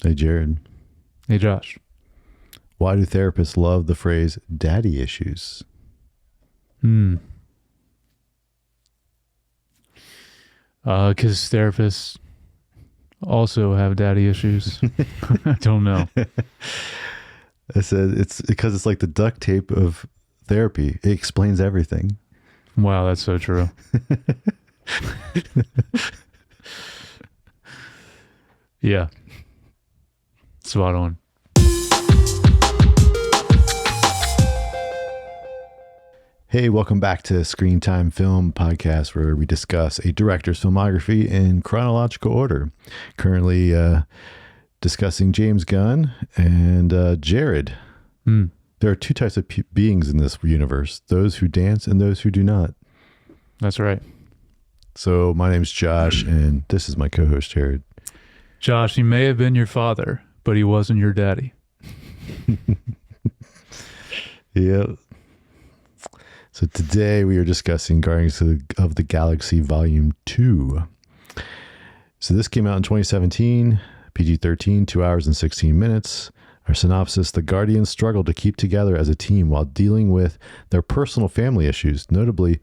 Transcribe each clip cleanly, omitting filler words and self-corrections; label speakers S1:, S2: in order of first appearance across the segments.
S1: Hey, Jared.
S2: Hey, Josh.
S1: Why do therapists love the phrase daddy issues?
S2: Because therapists also have daddy issues. I don't know.
S1: I said it's because it's like the duct tape of therapy. It explains everything.
S2: Wow, that's so true. Yeah. Spot on.
S1: Hey, welcome back to Screen Time Film Podcast, where we discuss a director's filmography in chronological order. Currently discussing James Gunn and Jared. There are two types of beings in this universe, those who dance and those who do not.
S2: That's right.
S1: So my name's Josh, and this is my co-host, Jared.
S2: Josh, he may have been your father, but he wasn't your daddy.
S1: Yeah. So today we are discussing Guardians of the Galaxy Volume 2. So this came out in 2017, PG-13, 2 hours and 16 minutes. Our synopsis: the Guardians struggle to keep together as a team while dealing with their personal family issues, notably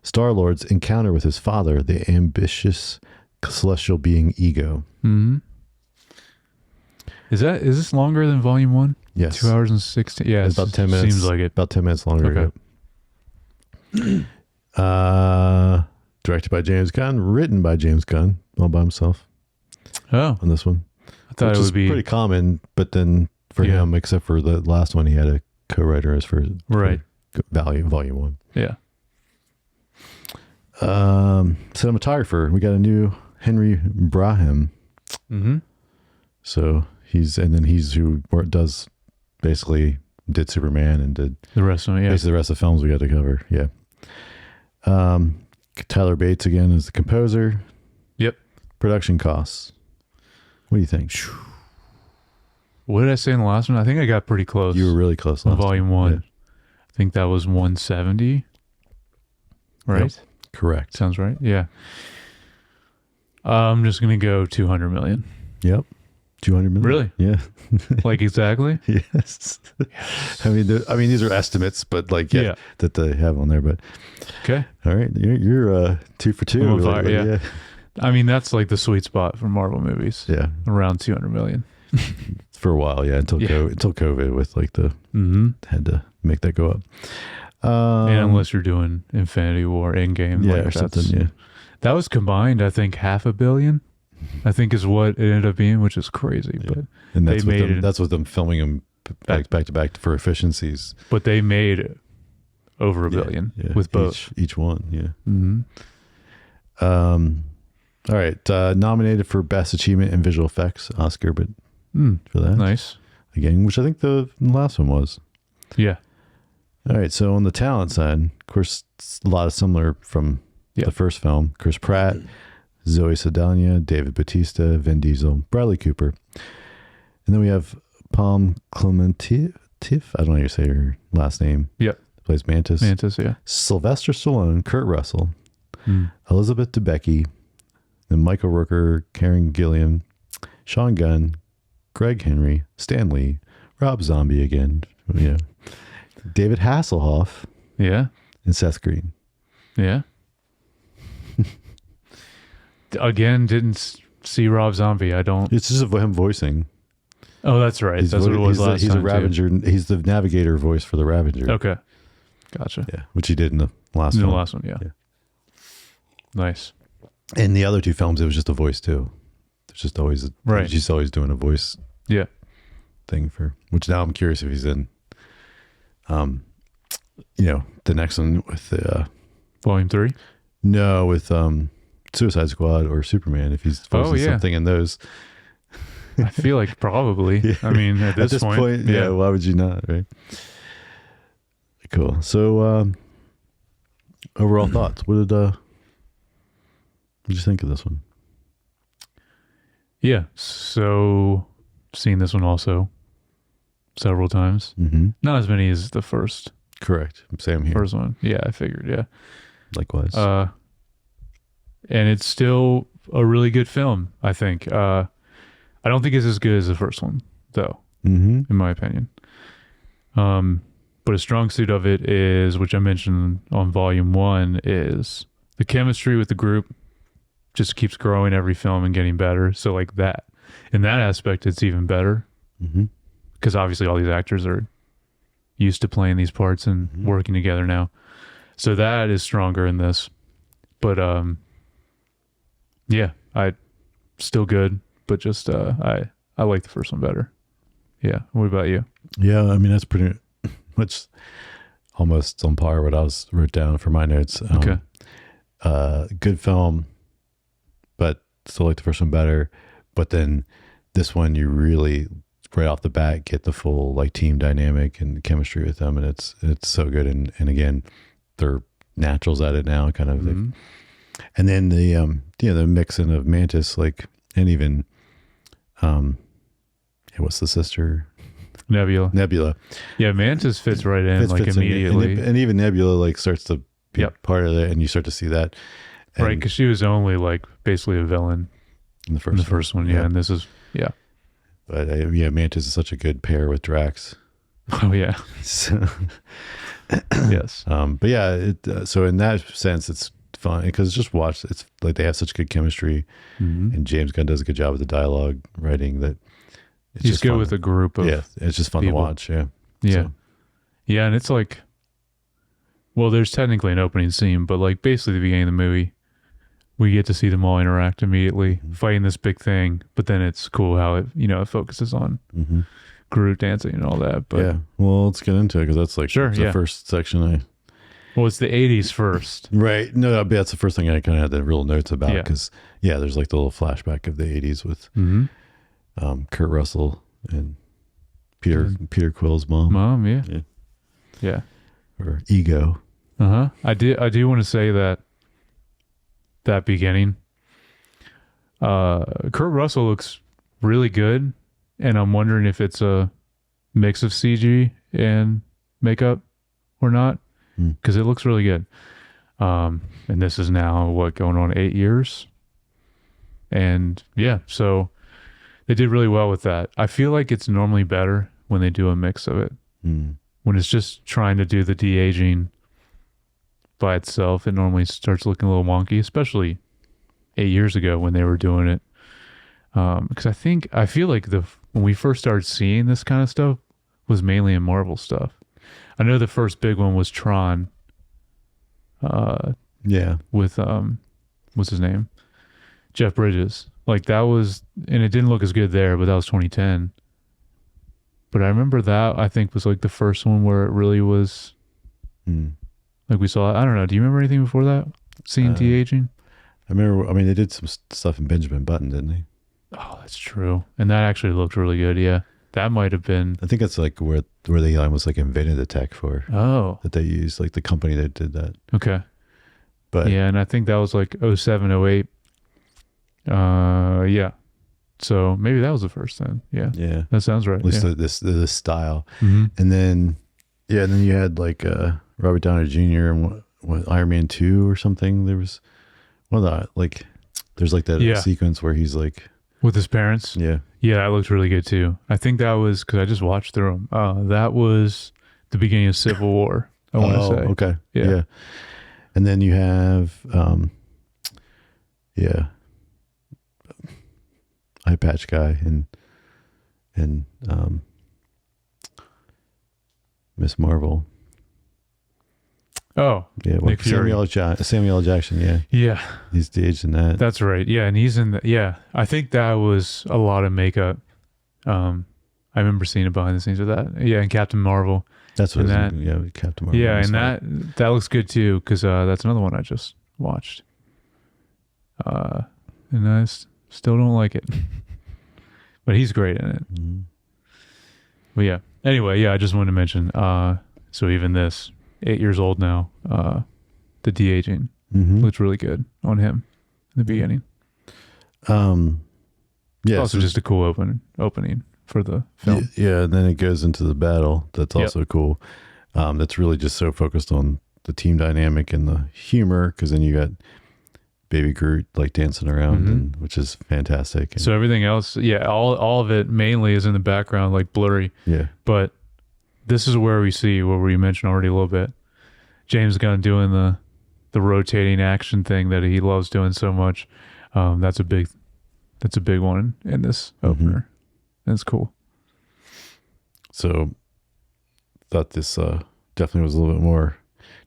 S1: Star-Lord's encounter with his father, the ambitious celestial being Ego.
S2: Mm-hmm. Is this longer than Volume 1?
S1: Yes.
S2: 2 hours and 16? Yeah,
S1: it's about 10 minutes.
S2: Seems like it.
S1: About 10 minutes longer.
S2: Okay.
S1: Directed by James Gunn, written by James Gunn, all by himself.
S2: Oh,
S1: On this one.
S2: I thought
S1: Which
S2: it
S1: is
S2: would be
S1: pretty common, but then for him, except for the last one, he had a co-writer as for Volume 1.
S2: Yeah.
S1: Cinematographer, we got a new Henry Braham.
S2: Mm-hmm.
S1: So he's who basically did Superman and did
S2: The rest of it, yeah.
S1: basically the rest of the films we got to cover. Yeah. Tyler Bates again is the composer.
S2: Yep.
S1: Production costs. What do you think?
S2: What did I say in the last one? I think I got pretty close.
S1: You were really close.
S2: On
S1: Last
S2: Volume
S1: time.
S2: 1.
S1: Yeah.
S2: I think that was 170. Right?
S1: Yep. Correct.
S2: Sounds right. Yeah. I'm just going to go 200 million.
S1: Yep. 200 million.
S2: Really?
S1: Yeah.
S2: Like exactly?
S1: Yes. I mean, these are estimates, but that they have on there. But
S2: Okay.
S1: all right, you're 2 for 2.
S2: I'm on fire, yeah. I mean, that's like the sweet spot for Marvel movies.
S1: Yeah.
S2: Around 200 million.
S1: For a while, yeah, until COVID with had to make that go up.
S2: And unless you're doing Infinity War Endgame,
S1: yeah, or something. Yeah.
S2: That was combined, I think, $500 million. I think is what it ended up being, which is crazy.
S1: Yeah.
S2: But
S1: and that's
S2: they made
S1: that's with them filming them back to back for efficiencies.
S2: But they made over $1 billion with both
S1: each one. Yeah.
S2: Mm-hmm.
S1: All right. Nominated for Best Achievement in Visual Effects Oscar, but for that,
S2: nice
S1: again, which I think the last one was.
S2: Yeah.
S1: All right. So on the talent side, of course, a lot of similar from the first film. Chris Pratt, Zoe Saldana, David Bautista, Vin Diesel, Bradley Cooper. And then we have Palm Clementif. I don't know how you say her last name.
S2: Yep.
S1: Plays Mantis.
S2: Yeah.
S1: Sylvester Stallone, Kurt Russell, Elizabeth Debicki, then Michael Rooker, Karen Gilliam, Sean Gunn, Greg Henry, Stan Lee, Rob Zombie again, David Hasselhoff,
S2: Yeah.
S1: and Seth Green.
S2: Yeah. Again, didn't see Rob Zombie. I don't.
S1: It's just him voicing.
S2: Oh, that's right. That's what it was last time.
S1: He's a Ravager. He's the navigator voice for the Ravager.
S2: Okay. Gotcha.
S1: Yeah, which he did in the last
S2: one.
S1: film.
S2: The last one, yeah. Nice.
S1: In the other two films, it was just a voice too. There's just always he's always doing a voice.
S2: Yeah.
S1: Thing for which now I'm curious if he's in. The next one with the
S2: Volume 3.
S1: No, with Suicide Squad or Superman, if he's voicing something in those.
S2: I feel like probably. Yeah. I mean, at this point,
S1: why would you not, right? Cool. So, overall thoughts. What did you think of this one?
S2: Yeah. So, seen this one also several times.
S1: Mm-hmm.
S2: Not as many as the first.
S1: Correct. Same here.
S2: First one. Yeah, I figured. Yeah.
S1: Likewise.
S2: And it's still a really good film, I think. I don't think it's as good as the first one, though,
S1: Mm-hmm.
S2: in my opinion. But a strong suit of it is, which I mentioned on volume 1, is the chemistry with the group just keeps growing every film and getting better. So like that, in that aspect, it's even better
S1: Mm-hmm.
S2: because obviously all these actors are used to playing these parts and
S1: Mhm.
S2: working together now. So that is stronger in this. But yeah, I still good, but just I like the first one better. Yeah. What about you?
S1: Yeah, I mean that's pretty much almost on par what I wrote down for my notes.
S2: Okay.
S1: Good film, but still like the first one better. But then this one, you really right off the bat get the full like team dynamic and chemistry with them, and it's so good. And again, they're naturals at it now, kind of.
S2: Mhm.
S1: And then the the mixing of Mantis, like, and even what's the sister? Nebula.
S2: Yeah, Mantis fits right in like
S1: Fits in.
S2: immediately.
S1: And even Nebula like starts to be
S2: Yep.
S1: part of it, and you start to see that. And
S2: Right, because she was only like basically a villain
S1: in the
S2: in the first one. Yeah, and this is
S1: But Mantis is such a good pair with Drax.
S2: oh yeah,
S1: So,
S2: yes,
S1: but yeah, so in that sense, it's fun because just watch. It's like they have such good chemistry,
S2: Mhm.
S1: and James Gunn does a good job with the dialogue writing. That it's
S2: he's
S1: just
S2: good
S1: fun.
S2: with a group of
S1: it's just fun
S2: people.
S1: to watch. Yeah,
S2: yeah,
S1: So,
S2: yeah, and it's like, well, there's technically an opening scene, but like basically the beginning of the movie, we get to see them all interact immediately,
S1: Mhm.
S2: fighting this big thing. But then it's cool how it it focuses on
S1: mhm.
S2: Groot dancing and all that. But
S1: Yeah, well, let's get into it because that's like
S2: Sure,
S1: the
S2: yeah.
S1: first section.
S2: well, it's the '80s first.
S1: Right. No, that's the first thing I kind of had the real notes about
S2: Yeah.
S1: because there's like the little flashback of the '80s with
S2: Mm-hmm.
S1: Kurt Russell and Peter Quill's mom
S2: Mom, yeah,
S1: Yeah.
S2: yeah.
S1: or Ego.
S2: I do want to say that beginning. Kurt Russell looks really good, and I'm wondering if it's a mix of CG and makeup or not,
S1: Hmm.
S2: because it looks really good. And this is now going on 8 years, and yeah, so they did really well with that. I feel like it's normally better when they do a mix of it.
S1: Mm.
S2: When it's just trying to do the de-aging by itself, it normally starts looking a little wonky, especially 8 years ago when they were doing it. Because I feel like when we first started seeing this kind of stuff was mainly in Marvel stuff. I know the first big one was Tron.
S1: Yeah.
S2: With what's his name? Jeff Bridges. Like that was, and it didn't look as good there, but that was 2010. But I remember that I think was like the first one where it really was
S1: Mm.
S2: like we saw. I don't know. Do you remember anything before that? Seeing de-aging?
S1: I remember. I mean, they did some stuff in Benjamin Button, didn't they?
S2: Oh, that's true. And that actually looked really good. Yeah, that might have been.
S1: I think that's like where they almost like invented the tech for
S2: Oh,
S1: that they used, like the company that did that.
S2: okay.
S1: But
S2: Yeah, and I think that was like 07, 08. Yeah. So maybe that was the first then. Yeah,
S1: yeah,
S2: that sounds right.
S1: at least
S2: Yeah.
S1: this style.
S2: Mhm.
S1: And then and then you had like Robert Downey Jr. and what Iron Man 2 or something. There was one of the like there's like that
S2: Yeah.
S1: sequence where he's like
S2: With his parents.
S1: yeah.
S2: Yeah, that looked really good too. I think that was because I just watched through them. That was the beginning of Civil War. I want to say.
S1: Okay.
S2: Yeah.
S1: Yeah. And then you have Eye Patch Guy and Miss Marvel.
S2: Oh,
S1: Yeah,
S2: Nick Fury.
S1: Samuel L. Jackson, yeah.
S2: yeah,
S1: He's de-aged in that.
S2: that's right. Yeah, and he's in the. Yeah, I think that was a lot of makeup. I remember seeing it behind the scenes of that. Yeah, and Captain Marvel.
S1: That's what
S2: and
S1: it is. Yeah, Captain Marvel.
S2: Yeah,
S1: Miss
S2: and
S1: Marvel.
S2: that looks good too because that's another one I just watched. And I still don't like it, but he's great in it.
S1: Mhm.
S2: But yeah. Anyway, yeah, I just wanted to mention. So even this 8 years old now, the de-aging
S1: Mhm.
S2: looks really good on him in the beginning.
S1: Yeah,
S2: Also, just a cool opening for the film.
S1: Yeah, and then it goes into the battle. That's
S2: Yep.
S1: also cool. That's really just so focused on the team dynamic and the humor, because then you got Baby Groot like dancing around, and which is fantastic. And,
S2: So everything else, yeah, all of it mainly is in the background, like blurry.
S1: yeah,
S2: But this is where we see what we mentioned already a little bit. James Gunn doing the rotating action thing that he loves doing so much. That's a big one in this opener. That's cool.
S1: So thought this definitely was a little bit more,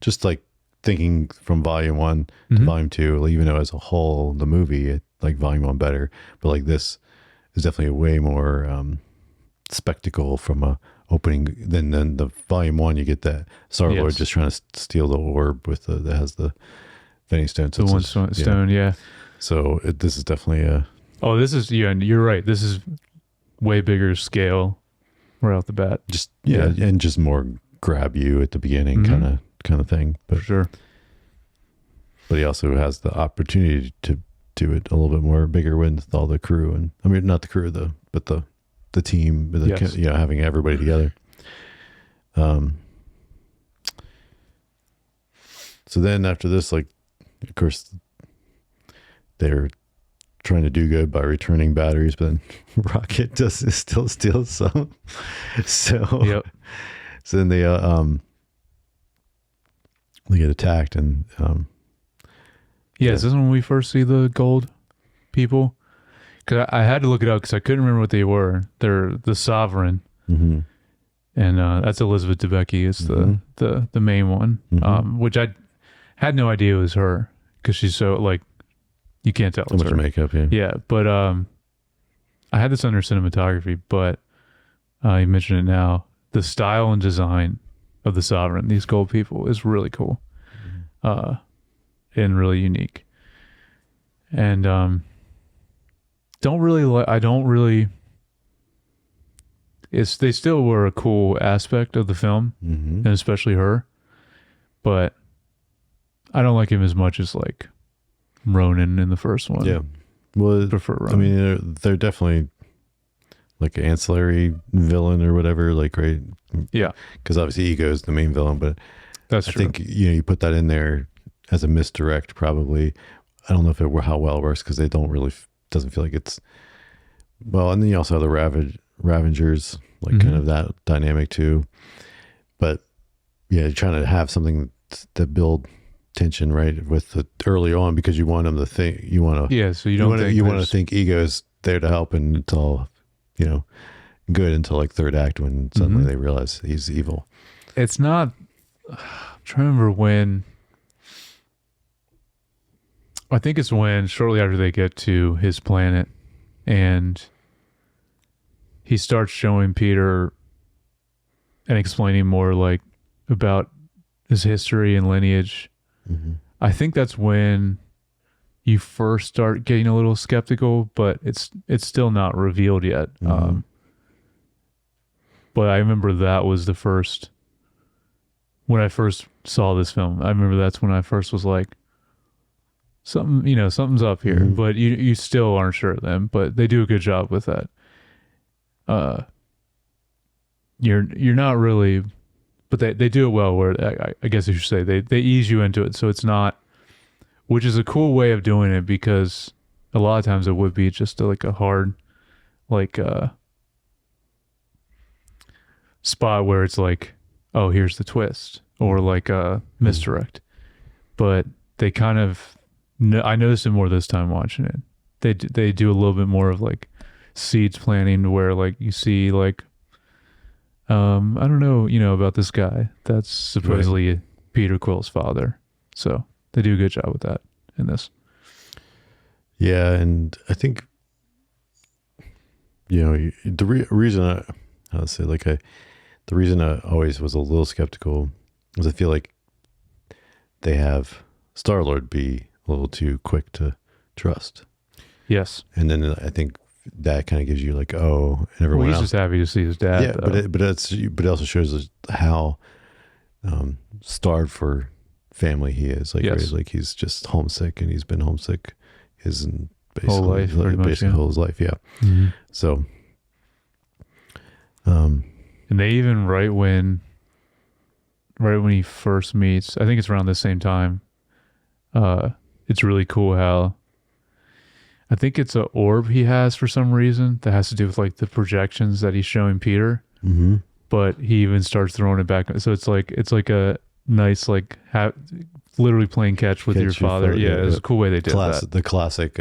S1: just like thinking from volume 1 to volume 2, even though as a whole the movie it like volume 1 better, but like this is definitely a way more spectacle from a opening than the volume 1. You get that Star-Lord just trying to steal the orb with that has the Fenny Stone. So
S2: the one stone, yeah.
S1: So this is definitely a.
S2: Oh, this is you're right. This is way bigger scale right off the bat.
S1: Just and just more grab you at the beginning kind of thing. But
S2: for sure.
S1: But he also has the opportunity to do it a little bit more bigger with all the crew, and I mean not the crew but the team, having everybody together. So then after this, like, of course, they're trying to do good by returning batteries, but then Rocket still steals some. So then they get attacked, and
S2: is this when we first see the gold people? Because I had to look it up because I couldn't remember what they were. They're the Sovereign, and that's Elizabeth Debicki is the main one, which I had no idea it was her because she's so like you can't tell.
S1: So much makeup,
S2: but I had this under cinematography, but you mentioned it now. The style and design of the Sovereign, these gold people, is really cool, and really unique, and they still were a cool aspect of the film, and especially her, but I don't like him as much as like Ronan in the first one.
S1: Yeah, well,
S2: prefer Ronan.
S1: I mean, they're definitely like an ancillary villain or whatever, like, right?
S2: Yeah,
S1: because obviously Ego is the main villain, but
S2: that's true.
S1: I think you put that in there as a misdirect, probably. I don't know if how well it works because they don't really doesn't feel like it's well, and then you also have the Ravengers, like kind of that dynamic too. But yeah, you're trying to have something to build tension, right, with the early on, because you want them to think so you want to think Ego's there to help, and it's all good until like third act when suddenly they realize he's evil.
S2: It's not. I'm trying to remember when. I think it's when shortly after they get to his planet, and he starts showing Peter and explaining more like about his history and lineage. I think that's when you first start getting a little skeptical, but it's still not revealed yet. But I remember that was the first, when I first saw this film, I remember that's when I first was like, something's up here, but you still aren't sure of them, but they do a good job with that. You're not really, but they do it well, where I guess I should say they ease you into it, so it's not, which is a cool way of doing it, because a lot of times it would be just like a hard spot where it's like, oh, here's the twist, or like a misdirect. But they kind of, I noticed it more this time watching it. They do a little bit more of like seeds planting, to where like you see like, I don't know, about this guy that's supposedly Peter Quill's father. So they do a good job with that in this.
S1: Yeah, and I think the reason the reason I always was a little skeptical is I feel like they have Star-Lord be a little too quick to trust.
S2: Yes.
S1: And then I think that kind of gives you like, and everyone
S2: he's
S1: else
S2: just happy to see his dad.
S1: Yeah,
S2: though.
S1: but it also shows us how starved for family he is. Like, right? Like he's just homesick, and he's been homesick his
S2: whole life,
S1: whole his life. Yeah. So,
S2: and they even right when he first meets, I think it's around the same time, it's really cool how I think it's a orb he has for some reason that has to do with like the projections that he's showing Peter.
S1: Mm-hmm.
S2: But he even starts throwing it back. So it's like a nice like literally playing catch with your father. Yeah, it's a cool way they did that.
S1: The classic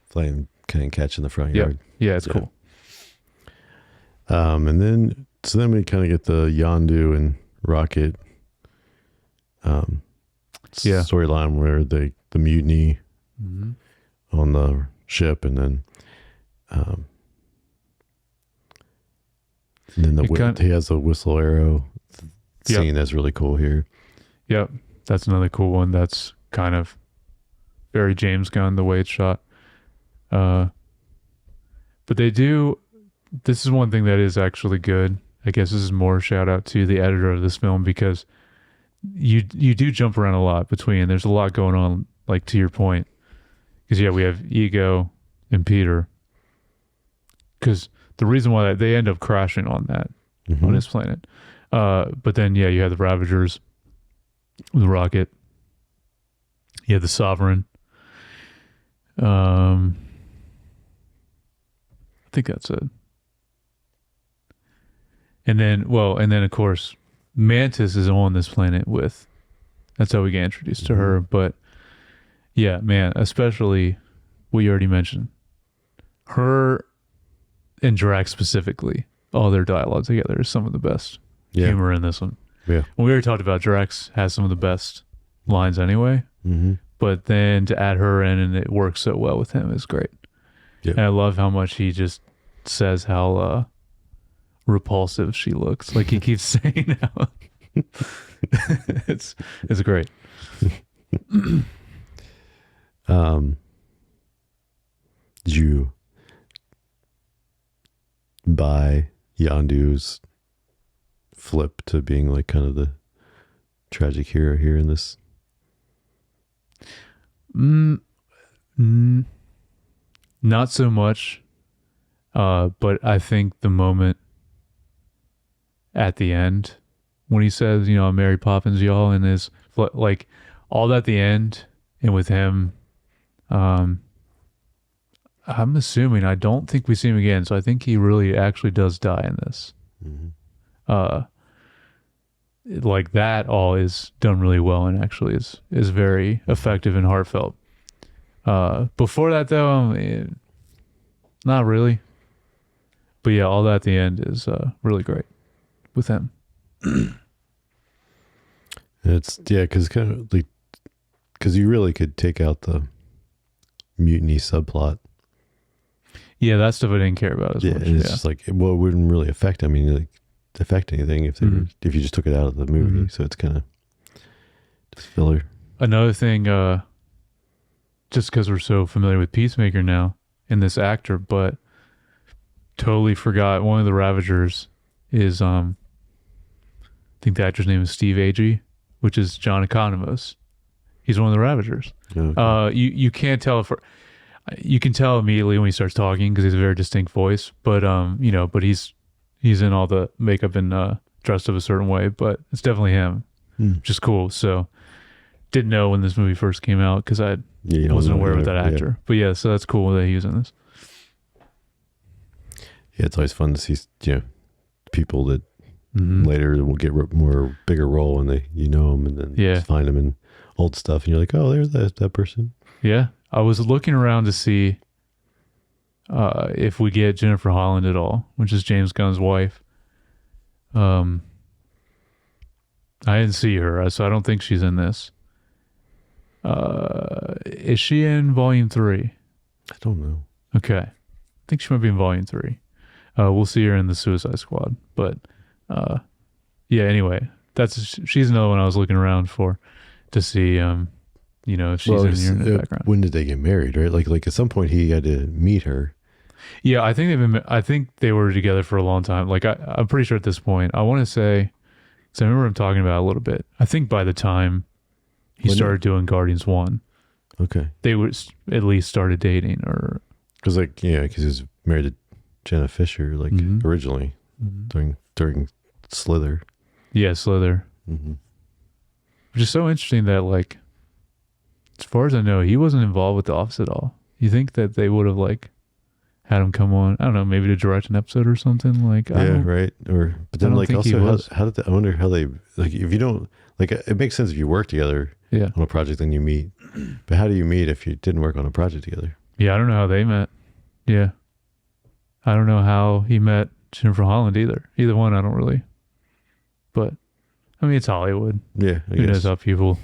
S1: playing catch in the front yard.
S2: Yeah, it's cool.
S1: And then we kind of get the Yondu and Rocket storyline where the mutiny on the ship, and then he has a whistle arrow scene that's really cool here.
S2: Yep, that's another cool one. That's kind of very James Gunn the way it's shot. But they do. This is one thing that is actually good. I guess this is more shout out to the editor of this film, because you do jump around a lot between. There's a lot going on, like to your point. Because we have Ego and Peter. Because the reason why they end up crashing on that on his planet, but then you have the Ravagers, the Rocket. You have the Sovereign. I think that's it. And then of course, Mantis is on this planet with. That's how we get introduced to her. But yeah, man, especially what you already mentioned, her and Drax specifically, all their dialogue together is some of the best humor in this one.
S1: Yeah,
S2: we already talked about Drax has some of the best lines anyway. But then to add her in and it works so well with him is great. Yeah. And I love how much he just says how repulsive she looks. Like he keeps saying how it's great.
S1: Did you buy Yondu's flip to being like kind of the tragic hero here in this?
S2: Not so much. But I think the moment at the end when he says, I'm Mary Poppins, y'all, and is like all that at the end, and with him, I'm assuming, I don't think we see him again, so I think he really actually does die in this. Like that all is done really well and actually is very effective and heartfelt. Before that though, not really. But yeah, all that at the end is really great with him.
S1: It's because kind of like, because you really could take out the mutiny subplot.
S2: Yeah, that stuff I didn't care about as much.
S1: It's just like, well, it wouldn't really affect. I mean, like, affect anything if if you just took it out of the movie. So it's kind of just filler.
S2: Another thing, just because we're so familiar with Peacemaker now and this actor, but totally forgot one of the Ravagers is I think the actor's name is Steve Agee, which is John Economos. He's one of the Ravagers. Okay. You can't tell you can tell immediately when he starts talking because he's a very distinct voice, but but he's in all the makeup and dressed up a certain way, but it's definitely him, which is cool. So didn't know when this movie first came out because I wasn't aware of that actor. But yeah, so that's cool that he was in this.
S1: Yeah, it's always fun to see people that later will get more bigger role and they them and then just find them in old stuff and you're like, oh, there's that person.
S2: Yeah, I was looking around to see if we get Jennifer Holland at all, which is James Gunn's wife. I didn't see her, so I don't think she's in this. Is she in Volume 3?
S1: I don't know.
S2: Okay. I think she might be in Volume 3. We'll see her in the Suicide Squad. But, anyway, she's another one I was looking around for to see, if she's in the background.
S1: When did they get married, right? Like at some point he had to meet her.
S2: Yeah, I think they were together for a long time. Like I'm pretty sure at this point, I want to say, because I remember him talking about it a little bit. I think by the time he started doing Guardians 1,
S1: okay,
S2: they would at least started dating, or
S1: because because he was married to Jenna Fisher originally during Slither.
S2: Yeah, Slither. Which is so interesting that as far as I know, he wasn't involved with The Office at all. You think that they would have like had him come on? I don't know, maybe to direct an episode or something. Like,
S1: Yeah, right. Or but then
S2: don't
S1: like
S2: think he
S1: also
S2: was.
S1: how did I wonder how they like if you don't like it makes sense if you work together
S2: Yeah,
S1: on a project then you meet. But how do you meet if you didn't work on a project together?
S2: yeah. I don't know how they met. Yeah, I don't know how he met Jennifer Holland either. Either one, I don't really. But I mean, it's Hollywood.
S1: Yeah, I
S2: Who knows
S1: guess.
S2: how people.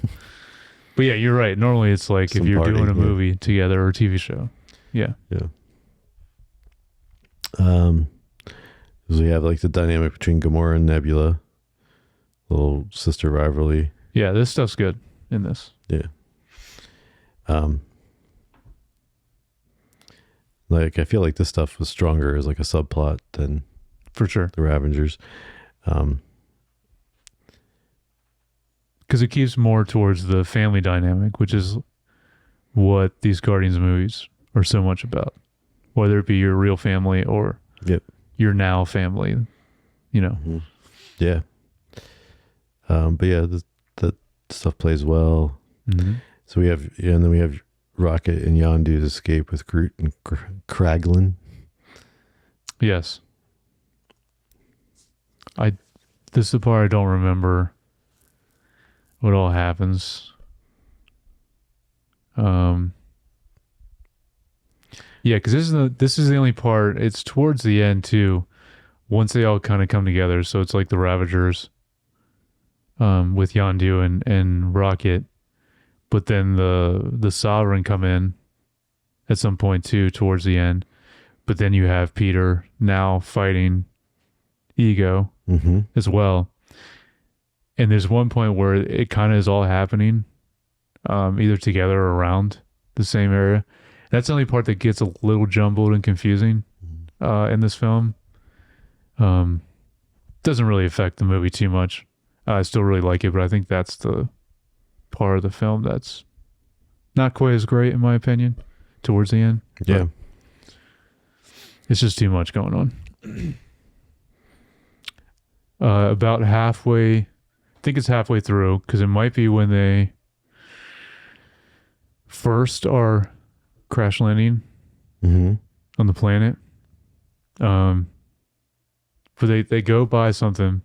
S2: But yeah, you're right. Normally, it's like if
S1: Some
S2: you're
S1: party,
S2: doing a
S1: yeah.
S2: movie together or a TV show. Yeah.
S1: Yeah. So we have like the dynamic between Gamora and Nebula, little sister rivalry.
S2: Yeah, this stuff's good in this.
S1: Yeah. Like I feel like this stuff was stronger as like a subplot than
S2: For sure.
S1: the Ravengers.
S2: Because it keeps more towards the family dynamic, which is what these Guardians movies are so much about. Whether it be your real family or
S1: Yep.
S2: your now family, you know.
S1: Mhm. Yeah. But yeah, that stuff plays well.
S2: Mm-hmm.
S1: So we have, and then we have Rocket and Yondu's escape with Groot and Kraglin.
S2: Yes. This is the part I don't remember what all happens. Yeah, because this is the only part. It's towards the end too. Once they all kind of come together, so it's like the Ravagers, with Yondu and Rocket, but then the Sovereign come in at some point too towards the end. But then you have Peter now fighting Ego
S1: Mm-hmm.
S2: as well. And there's one point where it kind of is all happening, either together or around the same area. That's the only part that gets a little jumbled and confusing in this film. Doesn't really affect the movie too much. I still really like it, but I think that's the part of the film that's not quite as great in my opinion towards the end.
S1: Yeah.
S2: It's just too much going on. About halfway, I think it's halfway through, because it might be when they first are crash landing
S1: Mm-hmm.
S2: on the planet. But they go by something.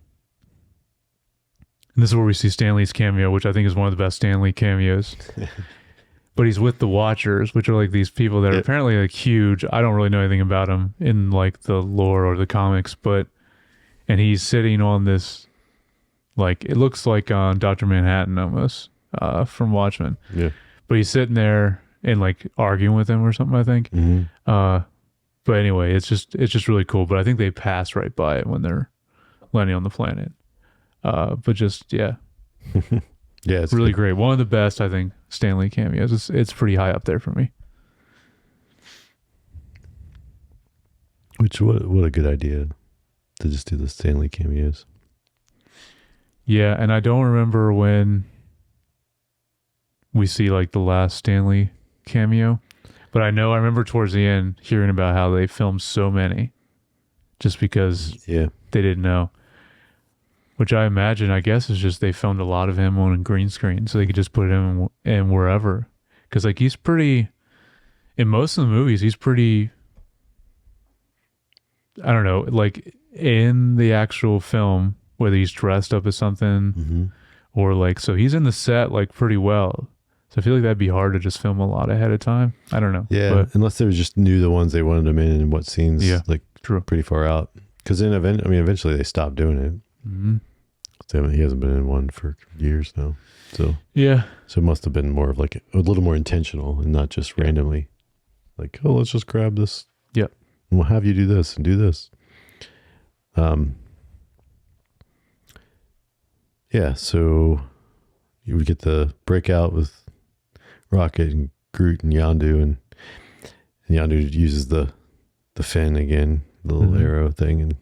S2: And this is where we see Stanley's cameo, which I think is one of the best Stanley cameos. But he's with the Watchers, which are like these people that are apparently like huge. I don't really know anything about them in like the lore or the comics, and he's sitting on this, like, it looks like on Dr. Manhattan almost, from Watchmen.
S1: Yeah.
S2: But he's sitting there and like arguing with him or something, I think.
S1: Mm-hmm.
S2: But anyway, it's just really cool. But I think they pass right by it when they're landing on the planet. But just, yeah,
S1: Yeah. It's
S2: really
S1: good.
S2: great. One of the best, I think, Stanley cameos. It's pretty high up there for me.
S1: Which what a good idea to just do the Stanley cameos.
S2: Yeah, and I don't remember when we see like the last Stanley cameo, but I remember towards the end hearing about how they filmed so many just because
S1: Yeah.
S2: they didn't know. Which I imagine, I guess, is just they filmed a lot of him on a green screen so they could just put him in wherever. Because like he's pretty, in most of the movies, he's pretty, I don't know, like in the actual film, whether he's dressed up as something
S1: Mm-hmm.
S2: or like, so he's in the set like pretty well. So I feel like that'd be hard to just film a lot ahead of time. I don't know.
S1: Yeah.
S2: But
S1: Unless they just knew the ones they wanted them in and what scenes,
S2: Yeah.
S1: like
S2: true.
S1: pretty far out. Because then eventually they stopped doing it.
S2: Mm-hmm.
S1: So he hasn't been in one for years now. So
S2: Yeah.
S1: it must have been more of like a little more intentional and not just randomly like, oh, let's just grab this.
S2: Yeah.
S1: And we'll have you do this and do this. Yeah. So you would get the breakout with Rocket and Groot and Yondu, and Yondu uses the fin again, the little
S2: Mhm.
S1: arrow thing, and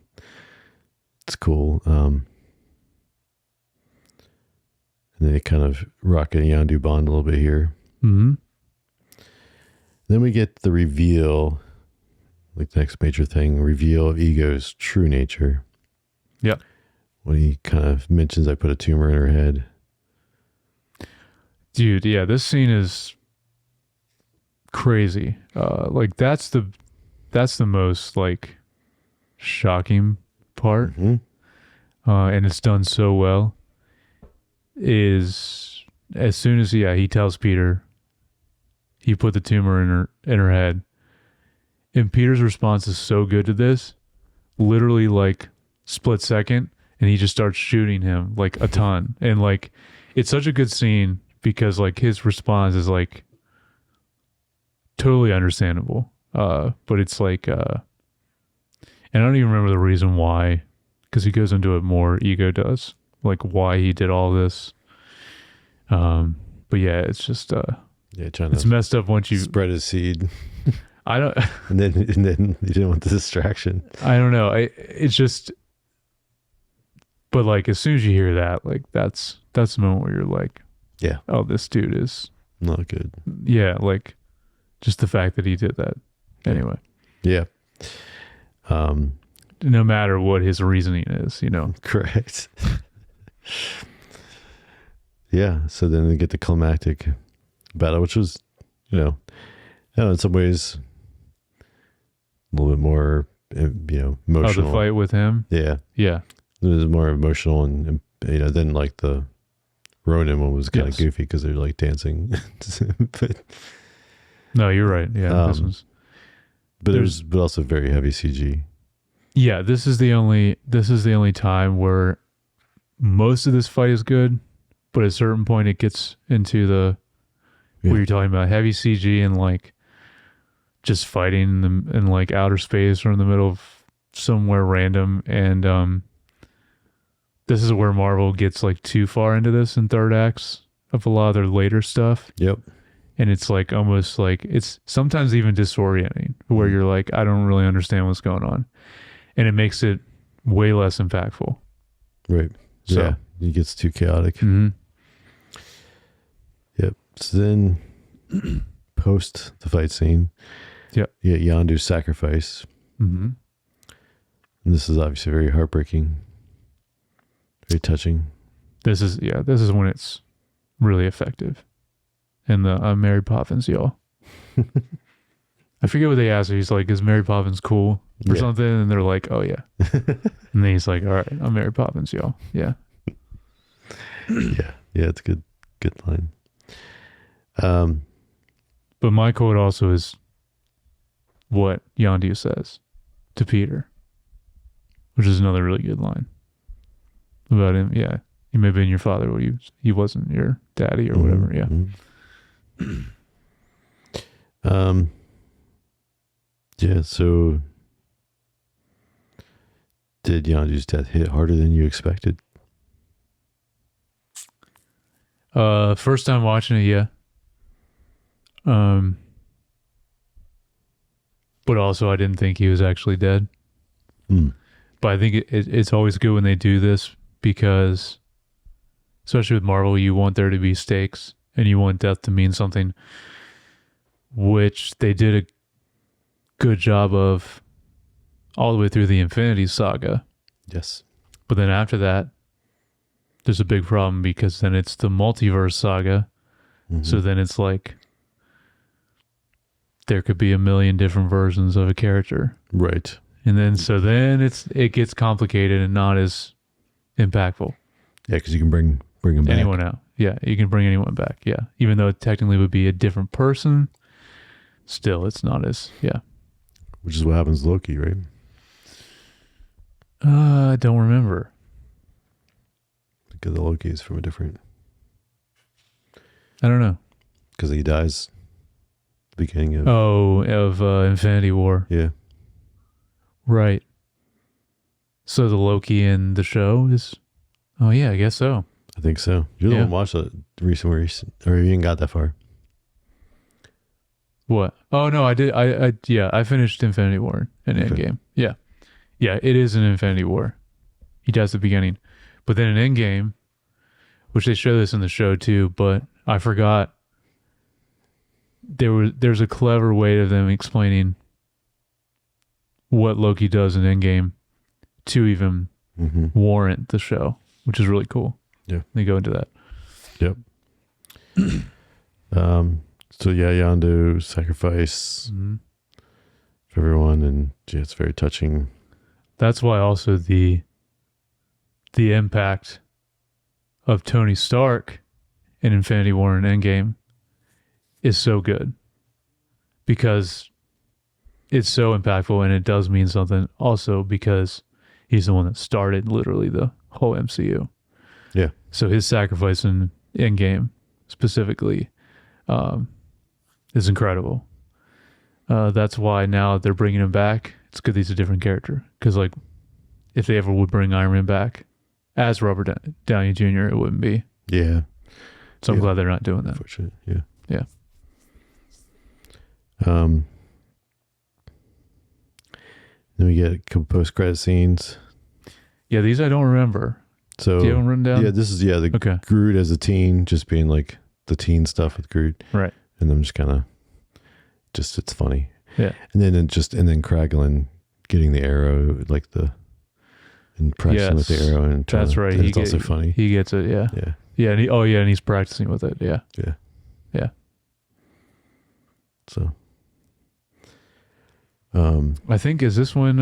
S1: it's cool. And then they kind of Rocket and Yondu bond a little bit here.
S2: Mm-hmm.
S1: Then we get the reveal, like the next major thing, reveal of Ego's true nature.
S2: Yep.
S1: When he kind of mentions I put a tumor in her head.
S2: Dude, yeah, this scene is crazy. Like that's the most like shocking part, and it's done so well. Is as soon as he tells Peter he put the tumor in her head, and Peter's response is so good to this, literally like split second, and he just starts shooting him like a ton, and like it's such a good scene because like his response is like totally understandable, but it's like and I don't even remember the reason why, because he goes into it more, Ego does, like why he did all this. But yeah, it's just
S1: trying
S2: it's
S1: to
S2: messed up once you
S1: spread his seed,
S2: I don't
S1: and then you didn't want the distraction.
S2: I don't know. It's just, but like as soon as you hear that, like that's the moment where you're like,
S1: Yeah,
S2: oh, this dude is
S1: not good.
S2: yeah, like just the fact that he did that. Anyway,
S1: Yeah.
S2: no matter what his reasoning is,
S1: Correct. Yeah. So then they get the climactic battle, which was, I don't know, in some ways a little bit more, emotional.
S2: Oh, the fight with him.
S1: Yeah.
S2: Yeah.
S1: It was more emotional and then like the Ronin one was kind of goofy because they're like dancing. But
S2: no, you're right. Yeah.
S1: but it was also very heavy CG.
S2: Yeah. This is the only time where most of this fight is good, but at a certain point it gets into where you're talking about heavy CG and like just fighting in like outer space or in the middle of somewhere random. And this is where Marvel gets like too far into this in third acts of a lot of their later stuff.
S1: Yep.
S2: And it's like almost like it's sometimes even disorienting where you're like, I don't really understand what's going on. And it makes it way less impactful.
S1: Right.
S2: So,
S1: yeah. It gets too chaotic.
S2: Mm-hmm.
S1: Yep. So then post the fight scene,
S2: you
S1: get Yondu's sacrifice.
S2: Mm-hmm.
S1: And this is obviously very heartbreaking, very touching.
S2: This is when it's really effective. And the Mary Poppins, y'all. I forget what they asked. He's like, is Mary Poppins cool or something? And they're like, oh yeah. And then he's like, all right, I'm Mary Poppins, y'all. Yeah.
S1: Yeah. Yeah. It's a good line.
S2: But my quote also is what Yondu says to Peter, which is another really good line about him. Yeah. He may have been your father, but he wasn't your daddy or whatever. Yeah.
S1: Yeah, so did Yondu's death hit harder than you expected?
S2: First time watching it, yeah. But also I didn't think he was actually dead. But I think it's always good when they do this because, especially with Marvel, you want there to be stakes and you want death to mean something, which they did a good job of all the way through the Infinity Saga.
S1: Yes.
S2: But then after that, there's a big problem because then it's the multiverse saga. So then it's like there could be a million different versions of a character.
S1: Right.
S2: And then it gets complicated and not as impactful.
S1: Yeah, because you can bring them back.
S2: Anyone out. Yeah, you can bring anyone back. Yeah. Even though it technically would be a different person, still it's not as
S1: Which is what happens to Loki, right?
S2: I don't remember.
S1: Because the Loki is from a different...
S2: I don't know.
S1: Because he dies at the beginning of...
S2: of Infinity War.
S1: Yeah.
S2: Right. So the Loki in the show is... Oh, yeah, I guess so.
S1: I think so. You're the one who watched it recently, or you ain't got that far.
S2: What? Oh, no, I did. I finished Infinity War and Endgame. Yeah. Yeah, it is an Infinity War. He dies at the beginning. But then in Endgame, which they show this in the show too, but I forgot, there's a clever way of them explaining what Loki does in Endgame to even warrant the show, which is really cool.
S1: Yeah.
S2: They go into that.
S1: Yep. So yeah, Yondu sacrifice for everyone, and yeah, it's very touching.
S2: That's why also the impact of Tony Stark in Infinity War and Endgame is so good, because it's so impactful, and it does mean something also because he's the one that started literally the whole MCU.
S1: Yeah.
S2: So his sacrifice in Endgame specifically is incredible. That's why now they're bringing him back. It's good he's a different character, because like if they ever would bring Iron Man back as Robert Downey Jr., it wouldn't be.
S1: Yeah.
S2: So I'm glad they're not doing that.
S1: Unfortunate. Yeah.
S2: Yeah.
S1: Then we get a couple post-credit scenes.
S2: Yeah, these I don't remember.
S1: So
S2: do you have them written down?
S1: Yeah, this is the Groot as a teen, just being like the teen stuff with Groot,
S2: right?
S1: And then just kind of, it's funny.
S2: Yeah,
S1: and then Kraglin getting the arrow, like the impression with the arrow, and
S2: that's right.
S1: It's also funny.
S2: He gets it. Yeah,
S1: yeah,
S2: yeah. And and he's practicing with it. Yeah,
S1: yeah,
S2: yeah.
S1: So,
S2: I think is this when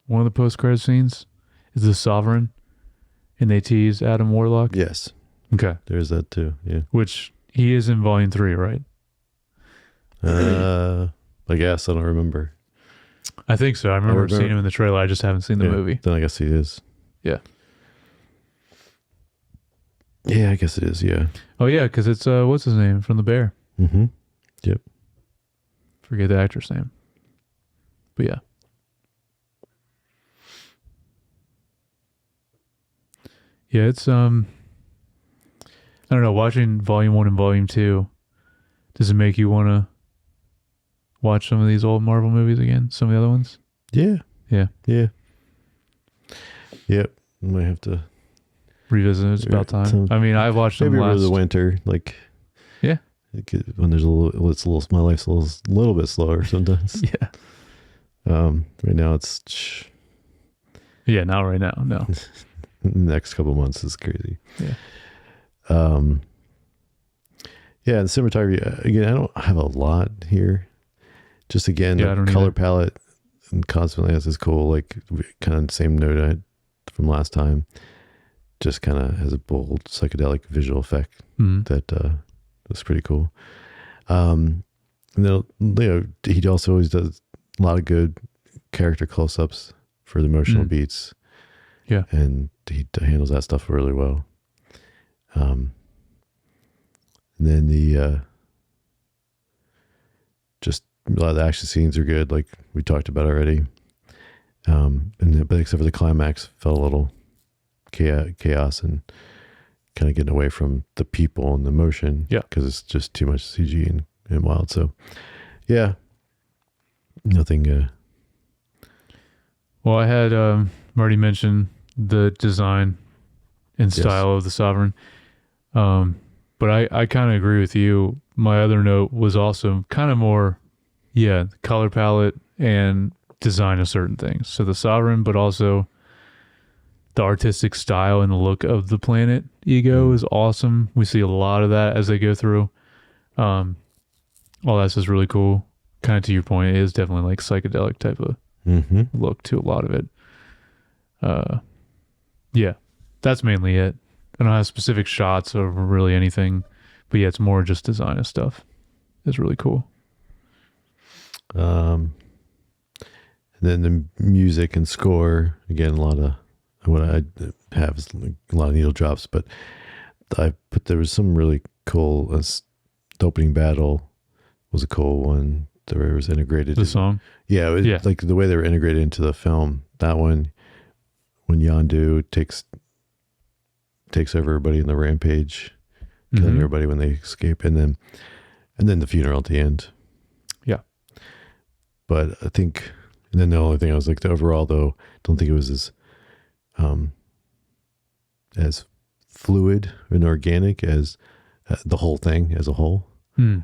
S2: one of the post-credit scenes is the Sovereign, and they tease Adam Warlock.
S1: Yes.
S2: Okay.
S1: There's that too. Yeah.
S2: Which he is in Volume 3, right?
S1: I guess I don't remember.
S2: I think so. I remember seeing him in the trailer. I just haven't seen the movie.
S1: Then I guess he is.
S2: Yeah.
S1: Yeah, I guess it is. Yeah.
S2: Oh yeah, because it's what's his name from The Bear?
S1: Mm-hmm. Yep.
S2: Forget the actor's name. But yeah. Yeah, it's I don't know, watching Volume 1 and Volume 2, does it make you want to watch some of these old Marvel movies again? Some of the other ones?
S1: Yeah.
S2: Yeah.
S1: Yeah. Yep. I might have to
S2: revisit it. It's about time. I mean, I've watched them
S1: maybe over the winter, like when there's my life's a little bit slower sometimes.
S2: Yeah.
S1: Right now it's
S2: not right now. No.
S1: The next couple of months is crazy.
S2: Yeah.
S1: Yeah, the cinematography, again, I don't have a lot here. Just again, the color palette and constantly is cool. Like kind of the same note I had from last time. Just kind of has a bold psychedelic visual effect that was pretty cool. And then he also always does a lot of good character close-ups for the emotional beats.
S2: Yeah,
S1: and he handles that stuff really well. And then just a lot of the action scenes are good, like we talked about already. But except for the climax, felt a little chaos and kind of getting away from the people and the motion.
S2: Yeah,
S1: because it's just too much CG and wild. So, yeah, nothing.
S2: Well, I had already mentioned the design and style of the Sovereign. But I kind of agree with you. My other note was also kind of more, color palette and design of certain things. So the Sovereign, but also the artistic style and the look of the planet Ego is awesome. We see a lot of that as they go through. All that's just really cool. Kind of to your point, it is definitely like psychedelic type of look to a lot of it. That's mainly it. I don't have specific shots or really anything, but it's more just design of stuff. It's really cool.
S1: And then the music and score, again, a lot of what I have is a lot of needle drops, but there was some really cool, the opening battle was a cool one. That was integrated.
S2: The song?
S1: Yeah, like the way they were integrated into the film. That one, when Yondu takes over everybody in the rampage, killing everybody when they escape, and then the funeral at the end.
S2: Yeah.
S1: But I think, and then the only thing I was like, the overall though, don't think it was as fluid and organic as the whole thing as a whole,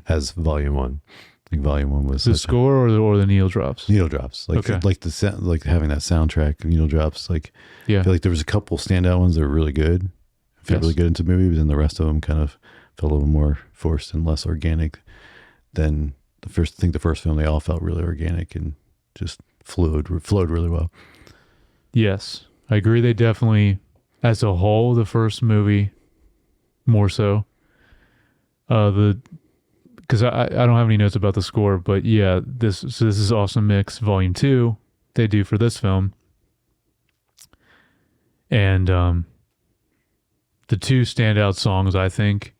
S1: as Volume 1. Like Volume 1 was
S2: the score or the needle drops.
S1: Needle drops, like the sound, like having that soundtrack. Needle drops, like I feel like there was a couple standout ones that were really good. Really good into the movie, but then the rest of them kind of felt a little more forced and less organic than the first. I think the first film, they all felt really organic and just flowed really well.
S2: Yes, I agree. They definitely, as a whole, the first movie more so. Because I don't have any notes about the score, but yeah, this is Awesome Mix Volume 2 they do for this film. And the two standout songs, I think,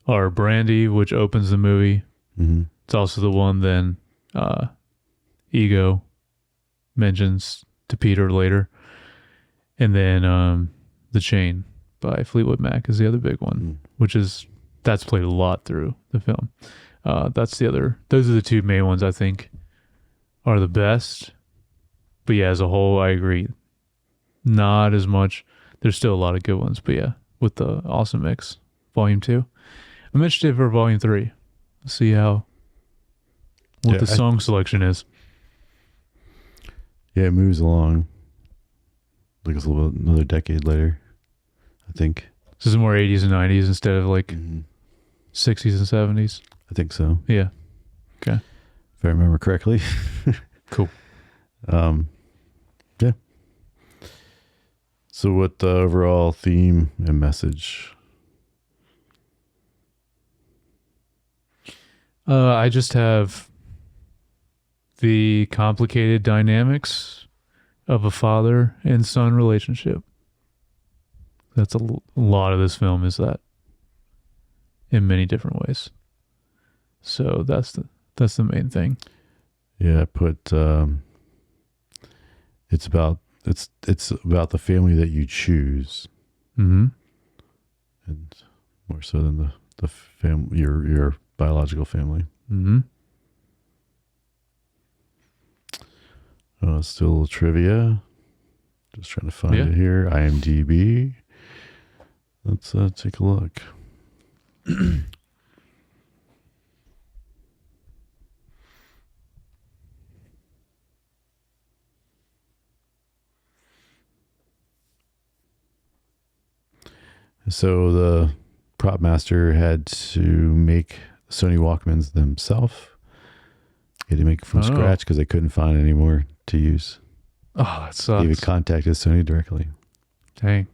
S2: are Brandy, which opens the movie.
S1: Mm-hmm.
S2: It's also the one then Ego mentions to Peter later. And then The Chain by Fleetwood Mac is the other big one, which is, that's played a lot through the film. Those are the two main ones I think are the best. But yeah, as a whole, I agree. Not as much. There's still a lot of good ones, but yeah, with the Awesome Mix Volume 2. I mentioned it for Volume 3. See what the song selection is.
S1: Yeah, it moves along. Like it's a little bit, another decade later, I think.
S2: This is more 80s and 90s instead of like 60s and 70s.
S1: I think so.
S2: Yeah. Okay.
S1: If I remember correctly.
S2: Cool.
S1: Yeah. So what the overall theme and message?
S2: I just have the complicated dynamics of a father and son relationship. That's a lot of this film is that in many different ways. So that's the main thing.
S1: Yeah, I put it's about the family that you choose.
S2: Mm-hmm.
S1: And more so than the family, your biological family.
S2: Mm-hmm.
S1: Still a little trivia. Just trying to find it here. IMDb. Let's take a look. So the prop master had to make Sony Walkmans themselves. He had to make from scratch because they couldn't find any more to use.
S2: Oh, that sucks.
S1: He even contacted Sony directly.
S2: Dang.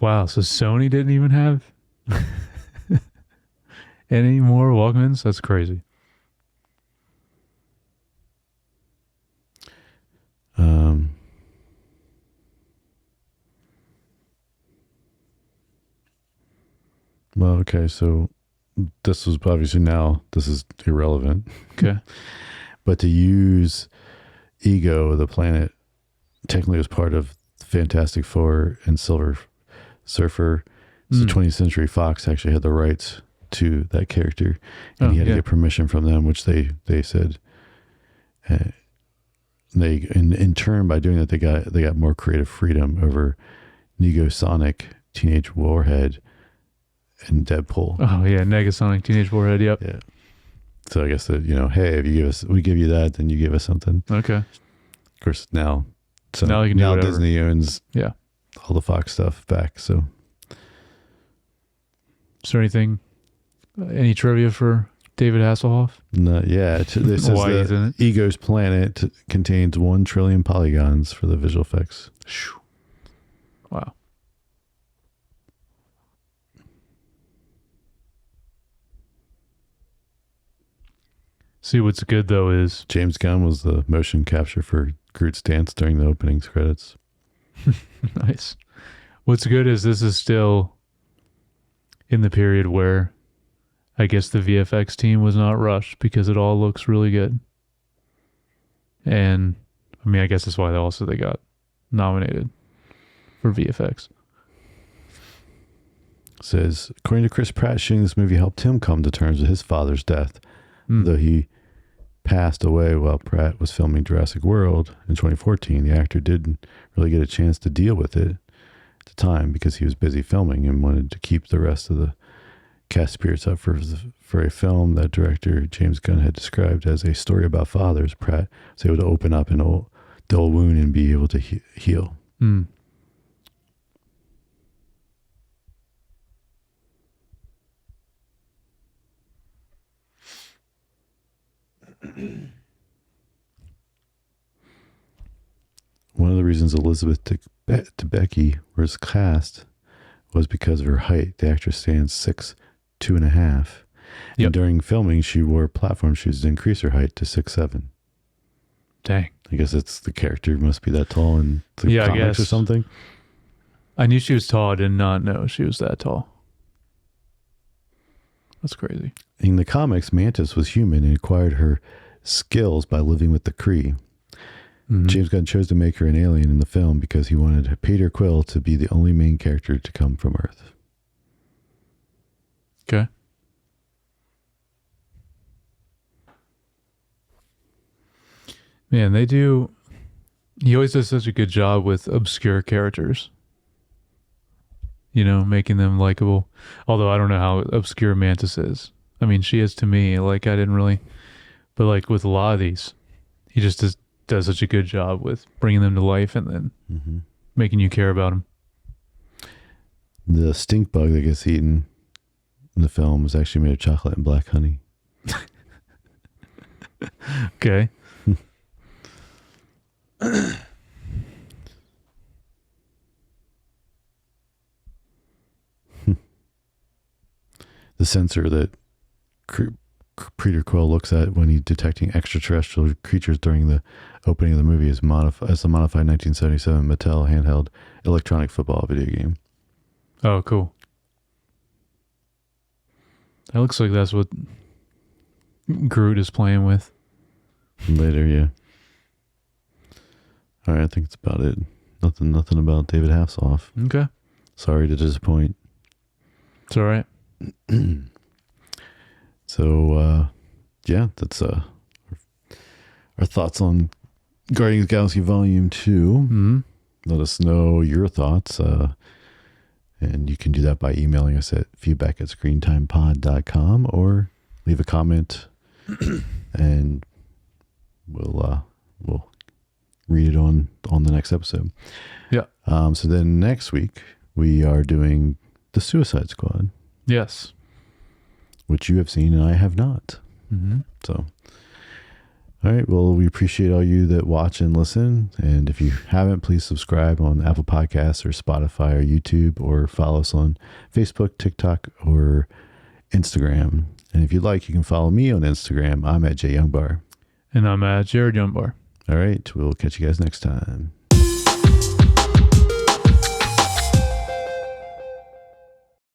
S2: Wow, so Sony didn't even have any more Walkmans? That's crazy.
S1: Well, okay, so this was obviously this is irrelevant.
S2: Okay.
S1: But to use Ego, the planet, technically was part of Fantastic Four and Silver Surfer. So 20th Century Fox actually had the rights to that character, and he had to get permission from them, which they said. They in turn, by doing that, they got more creative freedom over Negasonic, Teenage Warhead, and Deadpool.
S2: Oh yeah, Negasonic, Teenage Warhead. Yep.
S1: Yeah. So I guess that, hey, if we give you that, then you give us something.
S2: Okay. Of
S1: course, now
S2: you can do whatever.
S1: Disney owns all the Fox stuff back. So,
S2: is there any trivia for David Hasselhoff?
S1: Not yet. This is
S2: Why he's in it?
S1: Ego's planet contains 1 trillion polygons for the visual effects.
S2: Wow. See, what's good though is
S1: James Gunn was the motion capture for Groot's dance during the opening credits.
S2: Nice. What's good is this is still in the period where I guess the VFX team was not rushed because it all looks really good. And I mean, I guess that's why they got nominated for VFX.
S1: Says, according to Chris Pratt, shooting this movie helped him come to terms with his father's death. Though he passed away while Pratt was filming Jurassic World in 2014, the actor didn't really get a chance to deal with it at the time because he was busy filming and wanted to keep the rest of the cast spirits up for a film that director James Gunn had described as a story about fathers. Pratt was able to open up the old wound and be able to heal. One of the reasons Elizabeth Debicki was cast was because of her height. The actress stands 6'2.5".
S2: Yep.
S1: And during filming, she wore platform shoes to increase her height to 6'7".
S2: Dang.
S1: I guess it's the character must be that tall in the
S2: I
S1: comics
S2: guess.
S1: or something.
S2: I knew she was tall. I did not know she was that tall. That's crazy.
S1: In the comics, Mantis was human and acquired her skills by living with the Kree.
S2: Mhm.
S1: James Gunn chose to make her an alien in the film because he wanted Peter Quill to be the only main character to come from Earth.
S2: Okay. Man, he always does such a good job with obscure characters. You know, making them likable. Although I don't know how obscure Mantis is. I mean, she is to me. Like, I didn't really... But, like, with a lot of these, he just does such a good job with bringing them to life and then making you care about them.
S1: The stink bug that gets eaten in the film was actually made of chocolate and black honey.
S2: Okay.
S1: The sensor that Peter Quill looks at when he's detecting extraterrestrial creatures during the opening of the movie is the modified 1977 Mattel handheld electronic football video game.
S2: Oh, cool. That looks like that's what Groot is playing with.
S1: Later, yeah. All right, I think it's about it. Nothing about David Hasselhoff.
S2: Okay.
S1: Sorry to disappoint.
S2: It's all right.
S1: So, yeah, that's our thoughts on Guardians of the Galaxy Volume 2.
S2: Mm-hmm.
S1: Let us know your thoughts. And you can do that by emailing us at feedback@screentimepod.com or leave a comment and we'll read it on the next episode.
S2: Yeah.
S1: So then next week we are doing The Suicide Squad.
S2: Yes.
S1: Which you have seen and I have not.
S2: Mm-hmm.
S1: So, all right. Well, we appreciate all you that watch and listen. And if you haven't, please subscribe on Apple Podcasts or Spotify or YouTube, or follow us on Facebook, TikTok, or Instagram. And if you'd like, you can follow me on Instagram. I'm at JYoungBar.
S2: And I'm at Jared Youngbar.
S1: All right. We'll catch you guys next time.